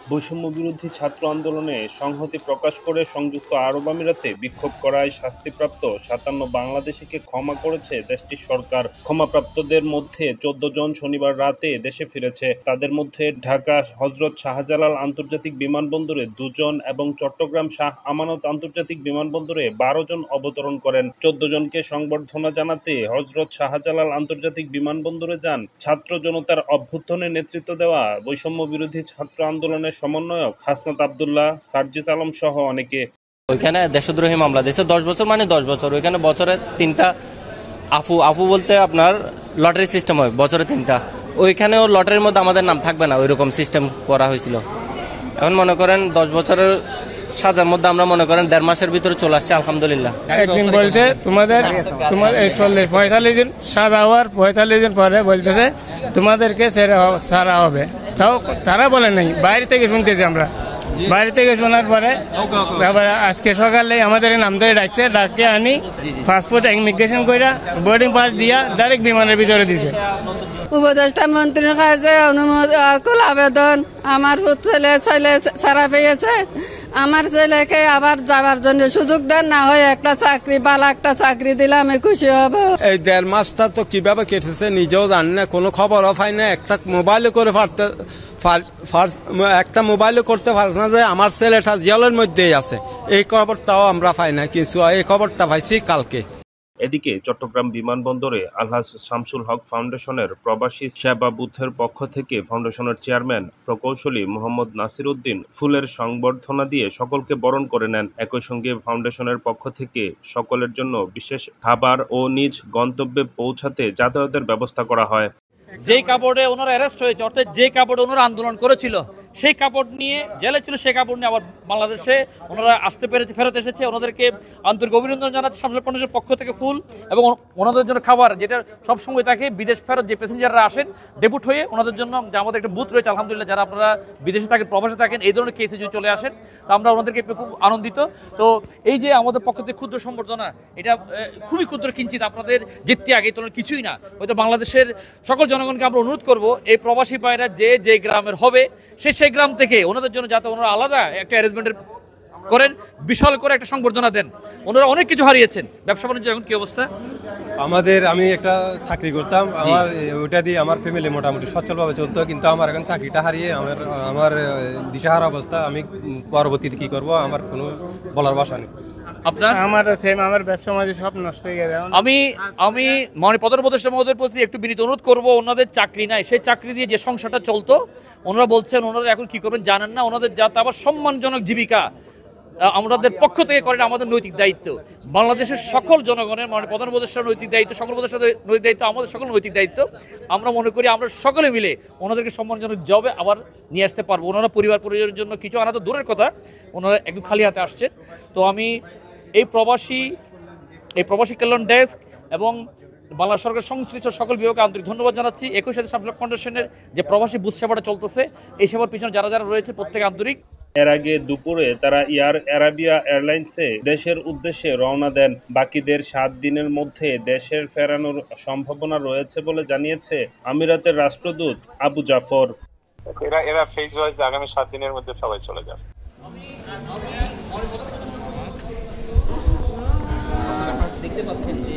বৈষম্য বিরোধী ছাত্র আন্দোলনে সংহতি প্রকাশ করে সংযুক্ত আরব আমিরাতে বিক্ষোভ করায় শাস্তিপ্রাপ্ত ৫৭ বাংলাদেশিকে ক্ষমা করেছে দেশটির সরকার। ক্ষমাপ্রাপ্তদের মধ্যে ১৪ জন শনিবার রাতে দেশে ফিরেছে। তাদের মধ্যে ঢাকা হজরত শাহজালাল আন্তর্জাতিক বিমানবন্দরে ২ জন এবং চট্টগ্রাম শাহ আমানত আন্তর্জাতিক বিমানবন্দরে ১২ জন অবতরণ করেন। ১৪ জনকে সংবর্ধনা জানাতে হজরত শাহজালাল আন্তর্জাতিক বিমানবন্দরে যান ছাত্র জনতার অভ্যুত্থানে নেতৃত্ব দেওয়া বৈষম্য বিরোধী ছাত্র আন্দোলনের সমন্বয়ক হাসনাত আব্দুল্লাহ, সার্জিস আলম সহ অনেকে। ওইখানে দেশদ্রোহী মামলা দিয়েছে ১০ বছর, মানে 10 বছর। ওইখানে বছরে 3টা আফু বলতে আপনার লটারি সিস্টেম হয়, বছরে 3টা। ওইখানেও লটারির মধ্যে আমাদের নাম থাকবে না, ওইরকম সিস্টেম করা হয়েছিল। এখন মনে করেন 10 বছরের সাজার মধ্যে আমরা মনে করেন 1.5 মাসের ভিতরে চলে আসছে, আলহামদুলিল্লাহ। একদিন বলছে তোমাদের 45 জন সাজা হওয়ার 45 জন পরে বলতেছে তোমাদেরকে সারা হবে। তাও তারা বলে নাই, বাইরে থেকে শুনতেছি আমরা। বাইরে থেকে শোনার পরে তারপরে আজকে সকালে আমাদের নাম ধরে ডাকছে, ডাকে আনি পাসপোর্ট ইমিগ্রেশন কইরা বোর্ডিং পাস দিয়া ডাইরেক্ট বিমানের ভিতরে দিছে। উপদেষ্টা মন্ত্রীর কাছে অনুমোদন আবেদন, আমার ছেলে ছাড়া পেয়েছে। আমার ছেলেকে আবার যাবার জন্য সুযোগ দেন, না হয় একটা চাকরি, ভালো একটা চাকরি দিলে আমি খুশি হব। এই 1.5 মাসটা তো কিভাবে কেটেছে নিজেও জানি না, কোনো খবরও পাই না। একটা মোবাইলে করে একটা মোবাইলে করতে পারছে না যে আমার ছেলেটা জেলের মধ্যেই আছে, এই খবরটাও আমরা পাই না। কিন্তু এই খবরটা পাইছি কালকে। এদিকে চট্টগ্রাম বিমানবন্দরে আলহাজ শামসুল হক ফাউন্ডেশনের প্রবাসী সেবা বুথের পক্ষ থেকে ফাউন্ডেশনের চেয়ারম্যান প্রকৌশলী মোহাম্মদ নাসির উদ্দিন ফুলের সংবর্ধনা দিয়ে সকলকে বরণ করে নেন। একই সঙ্গে ফাউন্ডেশনের পক্ষ থেকে সকলের জন্য বিশেষ খাবার ও নিজ গন্তব্যে পৌঁছাতে যাতায়াতের ব্যবস্থা করা হয়। যেই কাপড়ে ওনারা অ্যারেস্ট হয়েছে, অর্থাৎ যে কাপড়ে ওনারা আন্দোলন করেছিল, সেই কাপড় নিয়ে জেলে ছিল, সেই কাপড় নিয়ে আবার বাংলাদেশে ওনারা আসতে পেরেছে, ফেরত এসেছে। ওনাদেরকে আন্তরিক অভিনন্দন জানাচ্ছে শামসুল ফাউন্ডেশনের পক্ষ থেকে ফুল এবং ওনাদের জন্য খাবার, যেটা সবসময় থাকে বিদেশ ফেরত যে প্যাসেঞ্জাররা আসেন ডেপুট হয়ে, ওনাদের জন্য যে আমাদের একটা বুথ রয়েছে, আলহামদুলিল্লাহ। যারা আপনারা বিদেশে থাকেন, প্রবাসে থাকেন, এই ধরনের কেসে যদি চলে আসেন, তো আমরা ওনাদেরকে খুব আনন্দিত। তো এই যে আমাদের পক্ষ থেকে ক্ষুদ্র সম্বর্ধনা, এটা খুবই ক্ষুদ্র কিঞ্চিত, আপনাদের জিততে আগে এই ধরনের কিছুই না। হয়তো বাংলাদেশের সকল জনগণকে আমরা অনুরোধ করবো, এই প্রবাসী ভাইরা যে গ্রামের হবে সেই গ্রাম থেকে ওনাদের জন্য যাতে ওনারা আলাদা একটা অ্যারেঞ্জমেন্টের করেন, বিশাল করে একটা সংবর্ধনা দেন। ওনারা অনেক কিছু হারিয়েছেন। ব্যবসা বাণিজ্য এখন কি অবস্থা? আমি একটা চাকরি করতাম, আমার ওটা দিয়ে আমার ফ্যামিলি মোটামুটি সচ্ছলভাবে চলতো। কিন্তু আমার এখন চাকরিটা হারিয়ে আমার দিশাহারা অবস্থা। আমি পরবর্তীতে কি করব আমার কোনো বলার ভাষা নেই। আমার ব্যবসা বাণিজ্য সব নষ্ট হয়ে গেছে। আমি মানে প্রধান উপদেষ্টা মহোদয়ের প্রতি একটু বিনীত অনুরোধ করবো, ওনাদের চাকরি নাই, সেই চাকরি দিয়ে যে সংসারটা চলতো, ওনারা বলছেন ওনারা এখন কি করবেন জানেন না। ওনাদের যাতে আবার সম্মানজনক জীবিকা আমাদের পক্ষ থেকে করেন, আমাদের নৈতিক দায়িত্ব। বাংলাদেশের সকল জনগণের মানে প্রধান উপদেষ্টার নৈতিক দায়িত্ব, সকল উপদেষ্টাদের নৈতিক দায়িত্ব, আমাদের সকল নৈতিক দায়িত্ব। আমরা মনে করি আমরা সকলে মিলে ওনাদেরকে সম্মানজনক জবে আবার নিয়ে আসতে পারবো। ওনারা পরিবার পরিজনের জন্য কিছু আনা তো দূরের কথা, ওনারা একদম খালি হাতে আসছেন। তো আমি এই প্রবাসী কল্যাণ ডেস্ক এবং বাংলা সরকার সংশ্লিষ্ট সকল বিভাগকে আন্তরিক ধন্যবাদ জানাচ্ছি। একই সাথে শামসুল হক ফাউন্ডেশনের যে প্রবাসী বুথ সেবাটা চলতেছে, এই সেবার পিছনে যারা রয়েছে প্রত্যেকে আন্তরিক। এর আগে দুপুরে তারা এয়ার আরাবিয়া এয়ারলাইন্সে দেশের উদ্দেশ্যে রওনা দেন। বাকিদের 7 দিনের মধ্যে দেশের ফেরানোর সম্ভাবনা রয়েছে বলে জানিয়েছে আমিরাতের রাষ্ট্রদূত আবু জাফর। এরা ফেজ ওয়াইজ আগামী 7 দিনের মধ্যে সবাই চলে যাবে। দেখতে পাচ্ছেন যে